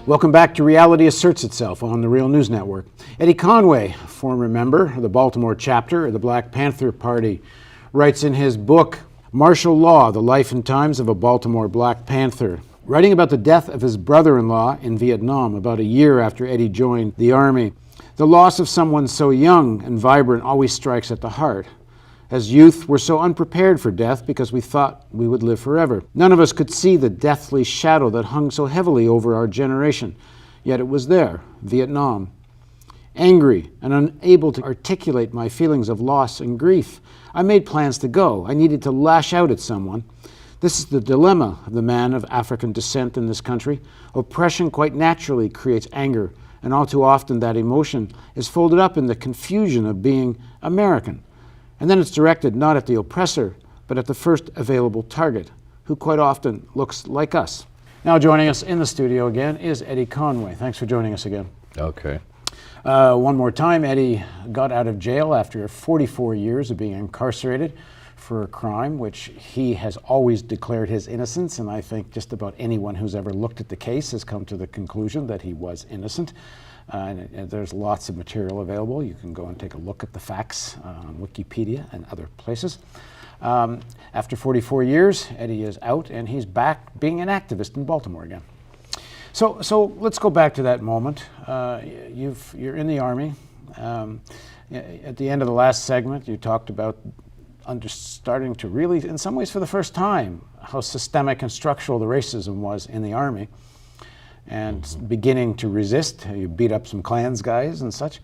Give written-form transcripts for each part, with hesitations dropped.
Welcome back to Reality Asserts Itself on the Real News Network. Eddie Conway, former member of the Baltimore chapter of the Black Panther Party, writes in his book, Martial Law, The Life and Times of a Baltimore Black Panther, writing about the death of his brother-in-law in Vietnam about a year after Eddie joined the Army. The loss of someone so young and vibrant always strikes at the heart. As youth, we're so unprepared for death because we thought we would live forever. None of us could see the deathly shadow that hung so heavily over our generation. Yet it was there, Vietnam. Angry and unable to articulate my feelings of loss and grief, I made plans to go. I needed to lash out at someone. This is the dilemma of the man of African descent in this country. Oppression quite naturally creates anger, and all too often that emotion is folded up in the confusion of being American. And then it's directed not at the oppressor, but at the first available target, who quite often looks like us. Now joining us in the studio again is Eddie Conway. Thanks for joining us again. Okay. One more time, Eddie got out of jail after 44 years of being incarcerated for a crime which he has always declared his innocence, and I think just about anyone who's ever looked at the case has come to the conclusion that he was innocent. And there's lots of material available. You can go and take a look at the facts on Wikipedia and other places. After 44 years, Eddie is out and he's back being an activist in Baltimore again. So let's go back to that moment. You're in the Army. At the end of the last segment, you talked about starting to really, in some ways for the first time, how systemic and structural the racism was in the Army, and beginning to resist. You beat up some Klans guys and such.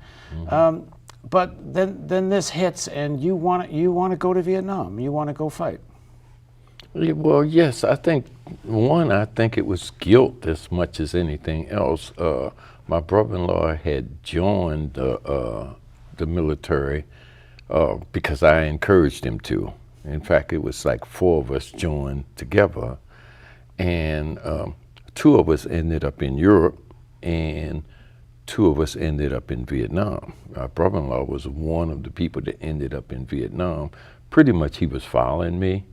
But then this hits, and you want to go to Vietnam. You want to go fight. Yeah, well, yes, I think it was guilt as much as anything else. My brother-in-law had joined the military because I encouraged him to. In fact, it was like 4 of us joined together, and 2 of us ended up in Europe, and 2 of us ended up in Vietnam. My brother-in-law was one of the people that ended up in Vietnam. Pretty much he was following me,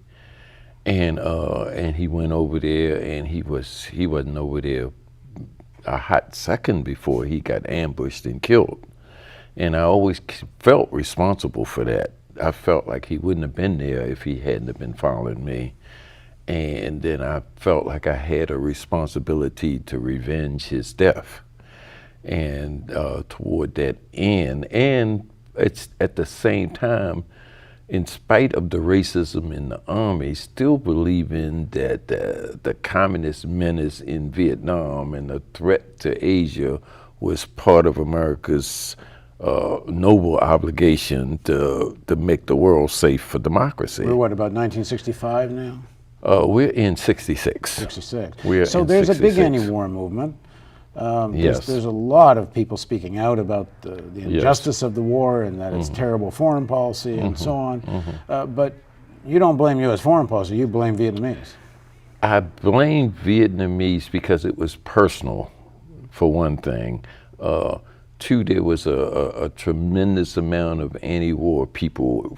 and he went over there, and he wasn't over there a hot second before he got ambushed and killed. And I always felt responsible for that. I felt like he wouldn't have been there if he hadn't have been following me. And then I felt like I had a responsibility to revenge his death. And toward that end, and it's at the same time, in spite of the racism in the Army, still believing that the communist menace in Vietnam and the threat to Asia was part of America's noble obligation to make the world safe for democracy. We're what, about 1965 now? We're in 66. 66. So there's a big anti-war movement. Yes. There's a lot of people speaking out about the injustice of the war and that it's terrible foreign policy and so on. But you don't blame U.S. foreign policy, you blame Vietnamese. I blame Vietnamese because it was personal, for one thing. 2, there was a tremendous amount of anti-war people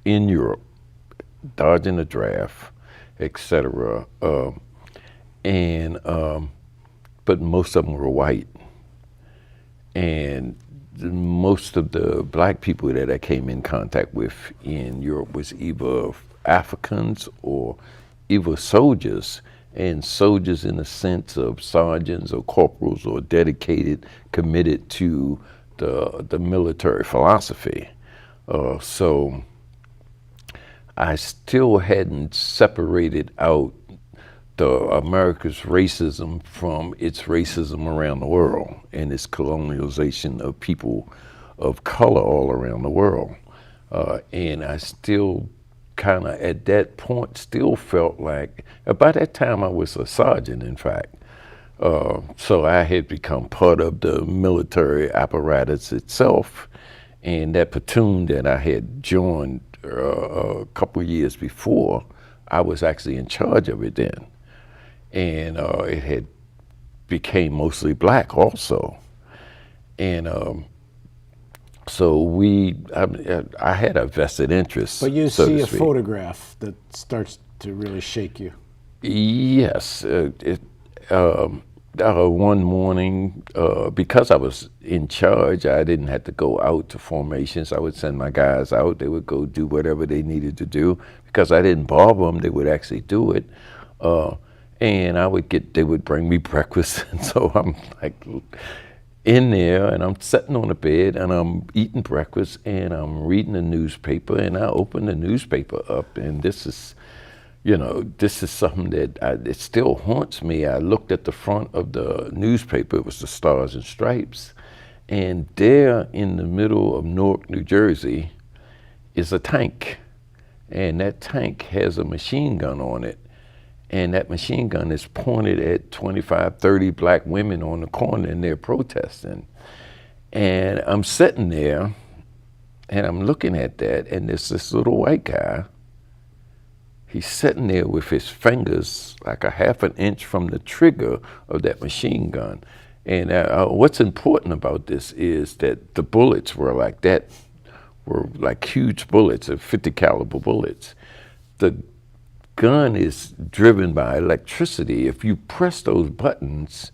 in Europe, dodging the draft, etc. But most of them were white. And most of the black people that I came in contact with in Europe was either Africans or either soldiers, and soldiers in the sense of sergeants or corporals or dedicated, committed to the military philosophy. So I still hadn't separated out America's racism from its racism around the world and its colonialization of people of color all around the world. And I still kind of, at that point, still felt like, by that time I was a sergeant, in fact. So I had become part of the military apparatus itself, and that platoon that I had joined a couple of years before, I was actually in charge of it then. And it had became mostly black also. And so I had a vested interest. But you see a photograph that starts to really shake you. Yes, One morning, because I was in charge, I didn't have to go out to formations. I would send my guys out. They would go do whatever they needed to do. Because I didn't bother them, they would actually do it. And they would bring me breakfast. And so I'm like in there, and I'm sitting on the bed, and I'm eating breakfast, and I'm reading the newspaper, and I open the newspaper up, and this is something that it still haunts me. I looked at the front of the newspaper. It was the Stars and Stripes. And there in the middle of Newark, New Jersey, is a tank. And that tank has a machine gun on it. And that machine gun is pointed at 25, 30 black women on the corner, and they're protesting. And I'm sitting there, and I'm looking at that, and there's this little white guy. He's sitting there with his fingers like a half an inch from the trigger of that machine gun. And what's important about this is that the bullets were like that, were like huge bullets, 50 caliber bullets. The gun is driven by electricity. If you press those buttons,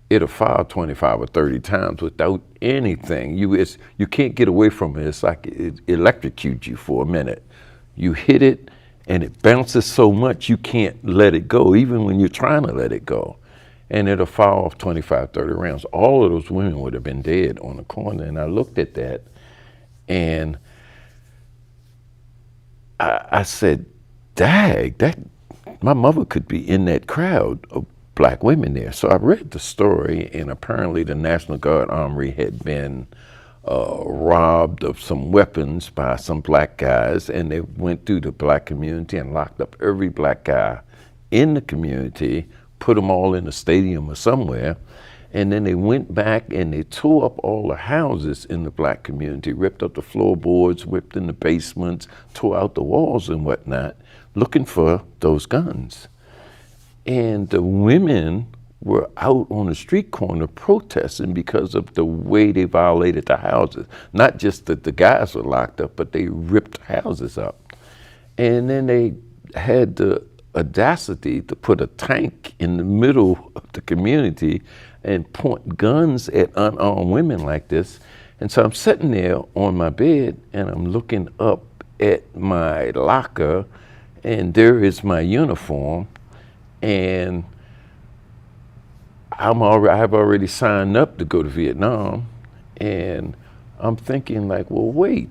it'll fire 25 or 30 times without anything. You can't get away from it. It's like it electrocutes you for a minute. You hit it, and it bounces so much you can't let it go, even when you're trying to let it go. And it'll fire off 25, 30 rounds. All of those women would have been dead on the corner. And I looked at that, and I said, dag, my mother could be in that crowd of black women there. So I read the story, and apparently the National Guard Armory had been robbed of some weapons by some black guys, and they went through the black community and locked up every black guy in the community, put them all in a stadium or somewhere, and then they went back and they tore up all the houses in the black community, ripped up the floorboards, whipped in the basements, tore out the walls and whatnot, looking for those guns. And the women were out on the street corner protesting because of the way they violated the houses. Not just that the guys were locked up, but they ripped houses up. And then they had the audacity to put a tank in the middle of the community and point guns at unarmed women like this. And so I'm sitting there on my bed, and I'm looking up at my locker, and there is my uniform, and I've already signed up to go to Vietnam, and I'm thinking like, well, wait,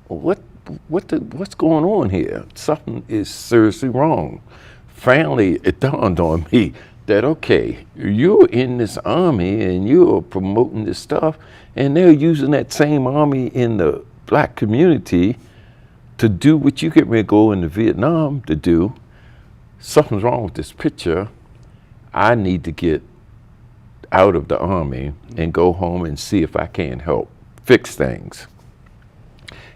what's going on here? Something is seriously wrong. Finally, it dawned on me that, okay, you're in this army and you're promoting this stuff, and they're using that same army in the black community to do what you get ready to go into Vietnam to do. Something's wrong with this picture. I need to get out of the army and go home and see if I can help fix things.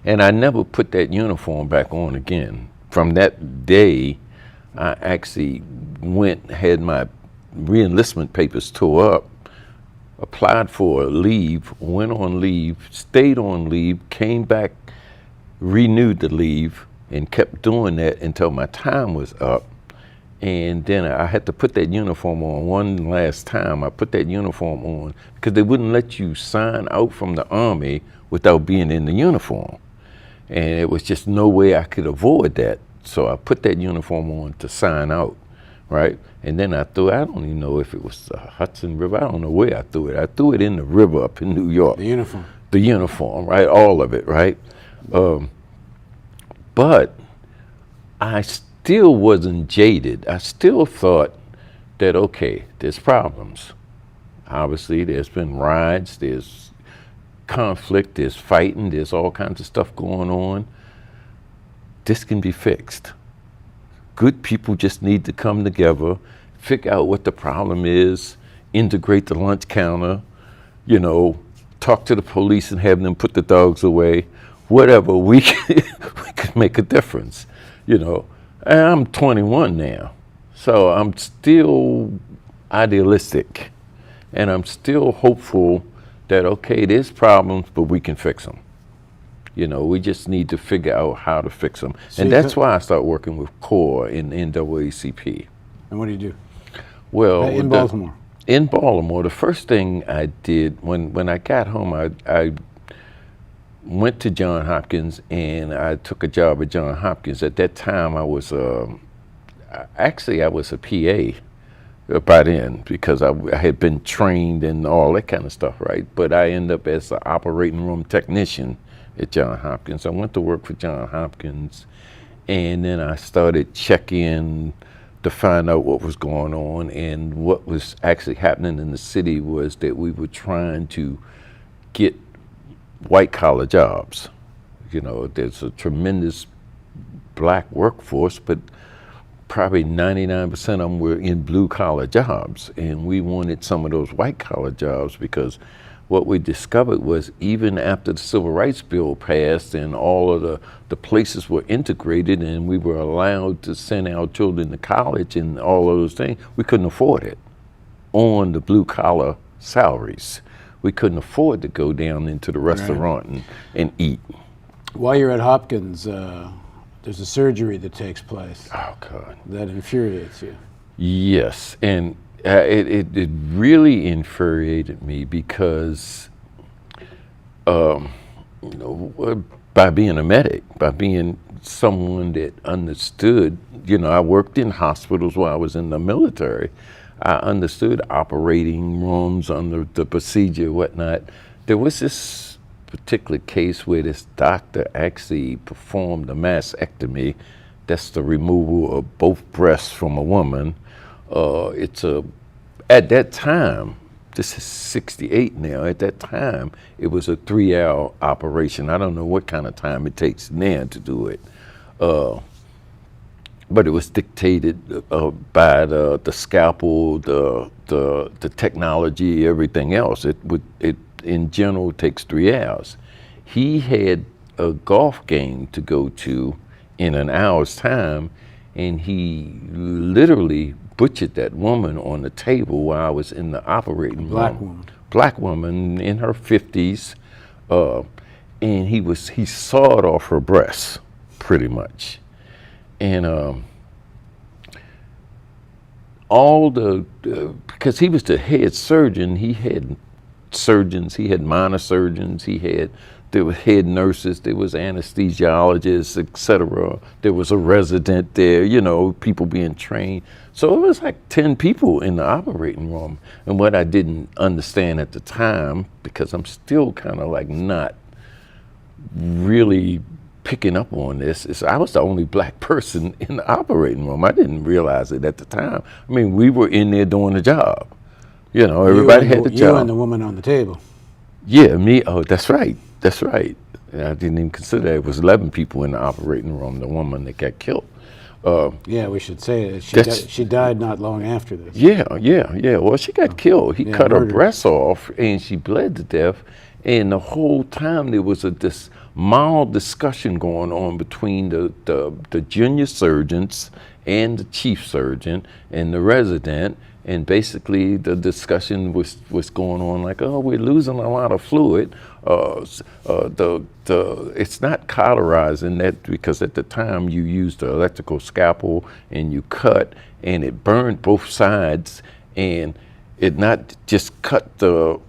And I never put that uniform back on again. From that day, I actually had my re-enlistment papers tore up, applied for a leave, went on leave, stayed on leave, came back, renewed the leave, and kept doing that until my time was up. And then I had to put that uniform on one last time. I put that uniform on because they wouldn't let you sign out from the Army without being in the uniform. And it was just no way I could avoid that. So I put that uniform on to sign out, right? And then I don't even know if it was the Hudson River. I don't know where I threw it. I threw it in the river up in New York. The uniform. The uniform, right? All of it, right? But I still wasn't jaded. I still thought that, okay, there's problems. Obviously, there's been riots, there's conflict, there's fighting, there's all kinds of stuff going on. This can be fixed. Good people just need to come together, figure out what the problem is, integrate the lunch counter, talk to the police and have them put the dogs away. Whatever, we could make a difference, And I'm 21 now, so I'm still idealistic, and I'm still hopeful that, okay, there's problems, but we can fix them. We just need to figure out how to fix them. And that's why I started working with CORE in NAACP. And what do you do? Well, in Baltimore? In Baltimore, the first thing I did when I got home, I went to Johns Hopkins and I took a job at Johns Hopkins. At that time, I was actually I was a PA by then because I had been trained and all that kind of stuff, right? But I ended up as an operating room technician at Johns Hopkins. I went to work for Johns Hopkins, and then I started checking to find out what was going on. And what was actually happening in the city was that we were trying to get white collar jobs. You know, there's a tremendous black workforce, but probably 99% of them were in blue collar jobs. And we wanted some of those white collar jobs because what we discovered was even after the Civil Rights Bill passed and all of the places were integrated and we were allowed to send our children to college and all of those things, we couldn't afford it on the blue collar salaries. We couldn't afford to go down into the restaurant and eat. While you're at Hopkins, there's a surgery that takes place. Oh, God. That infuriates you. Yes, and it really infuriated me because you know, by being a medic, by being someone that understood, you know, I worked in hospitals while I was in the military. I understood operating rooms under the procedure, whatnot. There was this particular case where this doctor actually performed a mastectomy. That's the removal of both breasts from a woman. At that time, this is 68 now, at that time, it was a 3-hour operation. I don't know what kind of time it takes now to do it. But it was dictated by the scalpel, the technology, everything else. It in general takes 3 hours. He had a golf game to go to in an hour's time, and he literally butchered that woman on the table while I was in the operating room. Black woman in her 50s, and he sawed off her breasts, pretty much. And because he was the head surgeon, he had surgeons, he had minor surgeons, there were head nurses, there was anesthesiologists, etc. There was a resident there, you know, people being trained. So it was like 10 people in the operating room. And what I didn't understand at the time, because I'm still kind of like not really picking up on this, is I was the only black person in the operating room. I didn't realize it at the time. I mean, we were in there doing the job. You know, everybody had the job. You and the woman on the table. Yeah, me. Oh, that's right. That's right. I didn't even consider that. It was 11 people in the operating room, the woman that got killed. Yeah, we should say it. She died not long after this. Yeah. Well, she got killed. He cut her breasts off, and she bled to death. And the whole time there was this mild discussion going on between the junior surgeons and the chief surgeon and the resident. And basically the discussion was going on like, oh, we're losing a lot of fluid. It's not cauterizing that, because at the time you used the electrical scalpel and you cut, and it burned both sides, and it not just cut an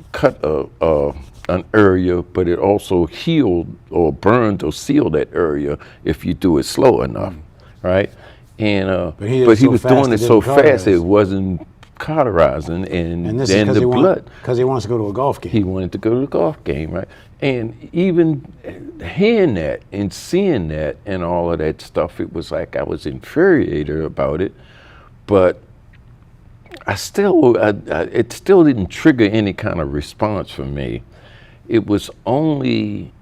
area, but it also healed or burned or sealed that area if you do it slow enough, right? And but he was doing it so fast it wasn't cauterizing, and this then is the blood. Because he wants to go to a golf game. He wanted to go to the golf game, right? And even hearing that and seeing that and all of that stuff, it was like I was infuriated about it, but it still didn't trigger any kind of response from me. It was only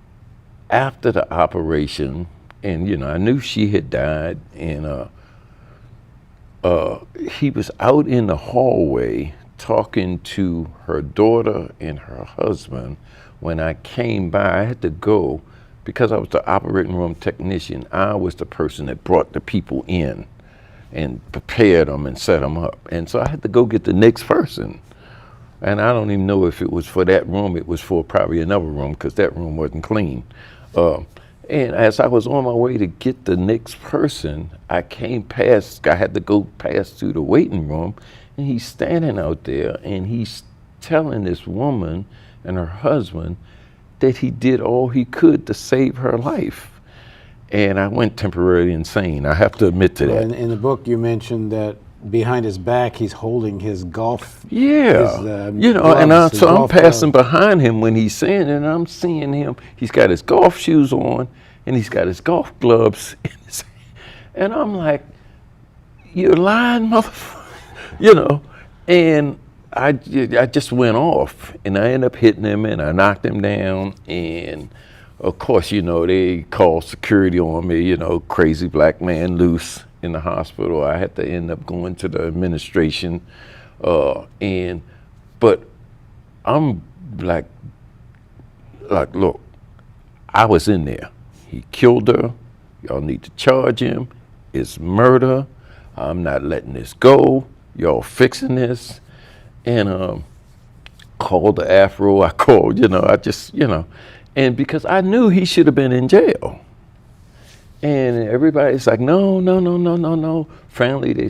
after the operation, and you know, I knew she had died, and he was out in the hallway talking to her daughter and her husband. When I came by, I had to go, because I was the operating room technician. I was the person that brought the people in and prepared them and set them up. And so I had to go get the next person. And I don't even know if it was for that room. It was for probably another room, because that room wasn't clean. And as I was on my way to get the next person, I had to go past through the waiting room, And he's standing out there and he's telling this woman and her husband that he did all he could to save her life. And I went temporarily insane. I have to admit to that. In the book, you mentioned that behind his back, he's holding his golf. Yeah, His, you know, gloves, and his so I'm golf passing gloves. behind him when he's saying it, and I'm seeing him. He's got his golf shoes on, and he's got his golf gloves in his hand. And I'm like, "You're lying, motherfucker," you know. And I just went off, and I ended up hitting him, and I knocked him down, and of course, you know, they called security on me, you know, crazy black man loose in the hospital. I had to end up going to the administration, but I'm like, look, I was in there. He killed her. Y'all need to charge him. It's murder. I'm not letting this go. Y'all fixing this. And called the Afro. I called, you know, I just, you know, and because I knew he should have been in jail. And everybody's like, no, no, no, no, no, no. Finally,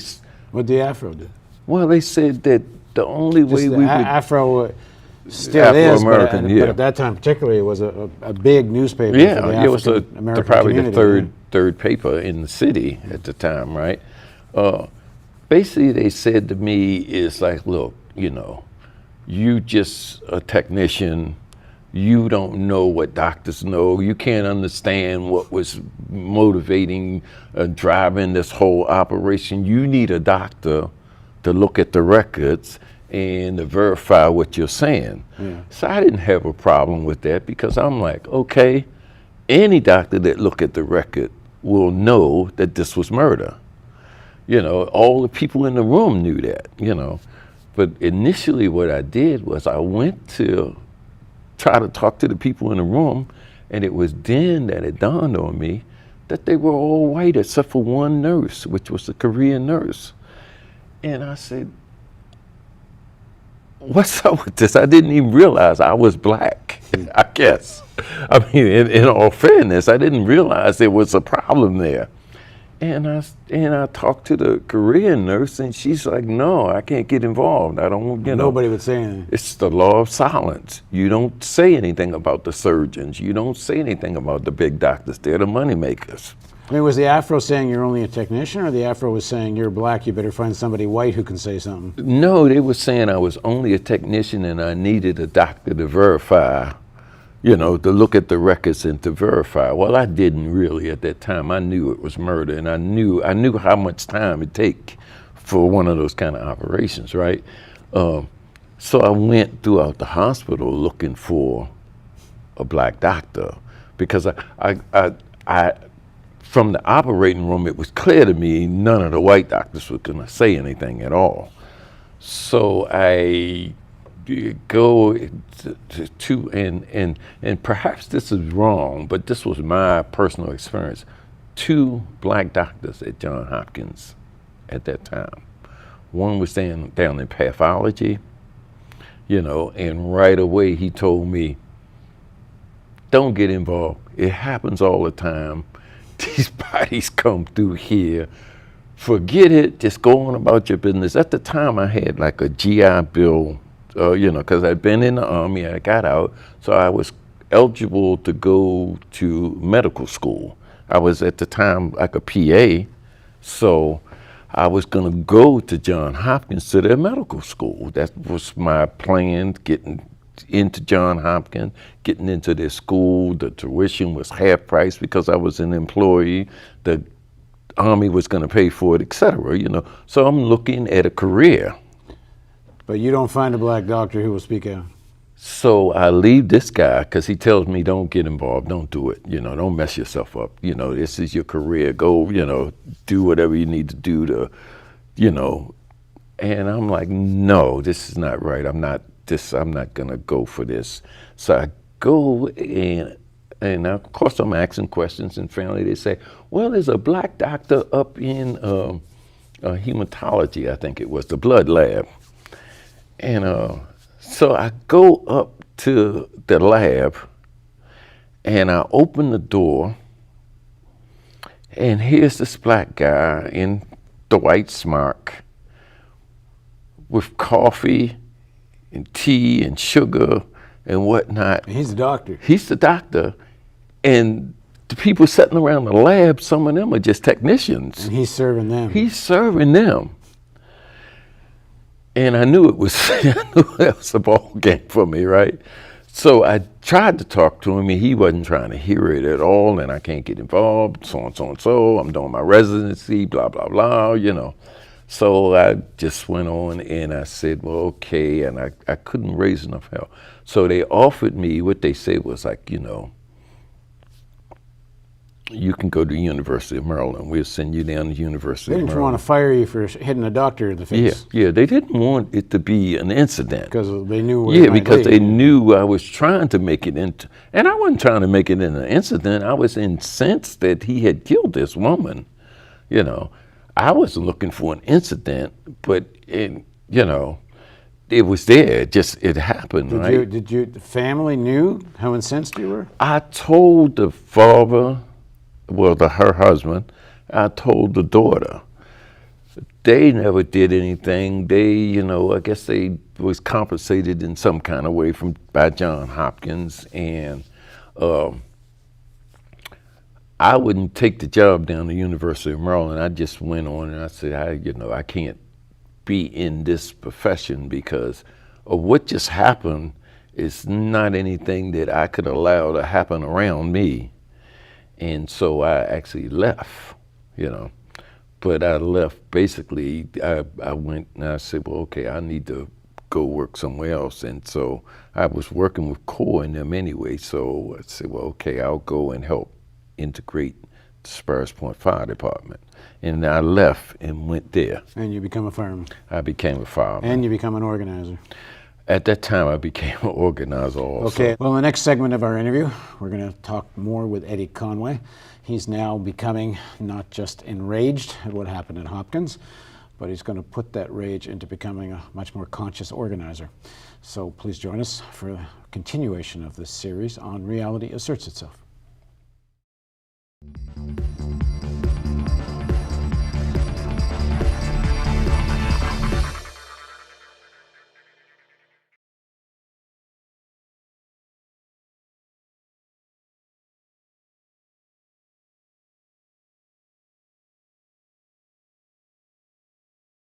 What the Afro did? well, they said that the only way Just we would, Afro still is, Afro-American, but at that time particularly, it was a big newspaper for the yeah, it was African American probably the community. third paper in the city at the time, right? Basically, they said to me, it's like, look, you know, you just a technician. You don't know what doctors know. You can't understand what was motivating, driving this whole operation. You need a doctor to look at the records and to verify what you're saying. Yeah. So I didn't have a problem with that because I'm like, okay, any doctor that look at the record will know that this was murder. You know, all the people in the room knew that, you know. But initially what I did was I went to try to talk to the people in the room, and it was then that it dawned on me that they were all white except for one nurse, which was a Korean nurse. And I said, what's up with this? I didn't even realize I was black, I guess. I mean, in all fairness, I didn't realize there was a problem there. And I talked to the Korean nurse, and she's like, no, I can't get involved. I don't, you know. Nobody would say anything. It's the law of silence. You don't say anything about the surgeons. You don't say anything about the big doctors. They're the money makers. I mean, was the Afro saying you're only a technician, or the Afro was saying you're black, you better find somebody white who can say something? No, they were saying I was only a technician and I needed a doctor to verify, you know, to look at the records and to verify. Well, I didn't really at that time. I knew it was murder, and I knew how much time it take for one of those kind of operations, right? So I went throughout the hospital looking for a black doctor because I from the operating room, it was clear to me none of the white doctors were gonna say anything at all. So I go to and perhaps this is wrong, but this was my personal experience. 2 black doctors at Johns Hopkins at that time. One was down in pathology, you know, and right away he told me, don't get involved. It happens all the time. These bodies come through here. Forget it, just go on about your business. At the time I had like a GI Bill, you know, because I'd been in the Army, I got out, so I was eligible to go to medical school. I was at the time like a PA, so I was gonna go to Johns Hopkins to their medical school. That was my plan, getting into Johns Hopkins, getting into their school. The tuition was half price because I was an employee. The Army was gonna pay for it, et cetera, you know. So I'm looking at a career. But you don't find a black doctor who will speak out. So I leave this guy because he tells me, don't get involved, don't do it, you know, don't mess yourself up. You know, this is your career, go, you know, do whatever you need to do to, you know. And I'm like, no, this is not right. I'm not gonna go for this. So I go and of course I'm asking questions, and finally they say, well, there's a black doctor up in hematology, I think it was, the blood lab. And so I go up to the lab and I open the door, and here's this black guy in the white smock with coffee and tea and sugar and whatnot. He's the doctor. He's the doctor, and the people sitting around the lab, some of them are just technicians. And he's serving them. He's serving them. And I knew it was, I knew that was a ball game for me, right? So I tried to talk to him, and he wasn't trying to hear it at all, and I can't get involved, so and so and so. I'm doing my residency, blah, blah, blah, you know. So I just went on, and I said, well, okay, and I couldn't raise enough hell. So they offered me, what they said was like, you know, you can go to the University of Maryland. We'll send you down to the University They of didn't Maryland. want to fire you for hitting a doctor in the face. Yeah, they didn't want it to be an incident. Because they knew where it might because lead. they knew I was trying to make it into, and I wasn't trying to make it in an incident. I was incensed that he had killed this woman. You know, I wasn't looking for an incident, but it, you know, it was there. It happened, right? The family knew how incensed you were? I told the father, well, her husband, I told the daughter. They never did anything. They, you know, I guess they was compensated in some kind of way by Johns Hopkins, and I wouldn't take the job down the University of Maryland. I just went on and I said, I can't be in this profession because of what just happened. Is not anything that I could allow to happen around me. And so I actually left, you know. But I left, basically, I went and I said, well, okay, I need to go work somewhere else. And so I was working with Core and them anyway. So I said, well, okay, I'll go and help integrate the Spurs Point Fire Department. And I left and went there. And you become a fireman. I became a fireman. And you become an organizer. At that time, I became an organizer also. Okay, well, in the next segment of our interview, we're going to talk more with Eddie Conway. He's now becoming not just enraged at what happened at Hopkins, but he's going to put that rage into becoming a much more conscious organizer. So please join us for a continuation of this series on Reality Asserts Itself.